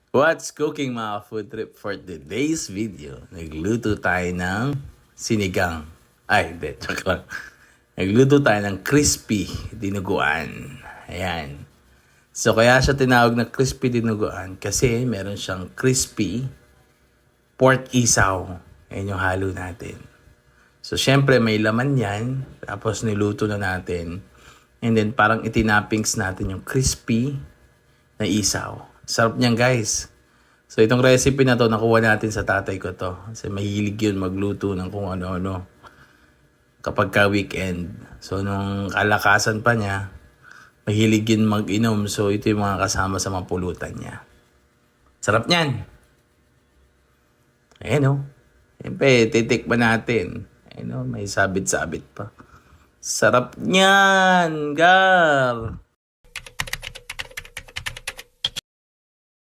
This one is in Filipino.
What's cooking mga food trip for today's video? Nagluto tayo ng sinigang. Ay, hindi, joke lang. Nagluto tayo ng crispy dinuguan. Ayan. So, kaya siya tinawag na crispy dinuguan kasi meron siyang crispy pork isaw. Ayan yung halo natin. So, syempre may laman yan. Tapos niluto na natin. And then parang itinappings natin yung crispy na isaw. Sarap niyan guys. So itong recipe na to nakuha natin sa tatay ko to. Kasi mahilig yun magluto ng kung ano-ano kapag ka weekend. So nung kalakasan pa niya, mahilig yun mag-inom. So ito yung mga kasama sa mga pulutan niya. Sarap niyan. Ayan o. Siyempre, titikman natin. Ayan o, may sabit-sabit pa. Sarap niyan, gar.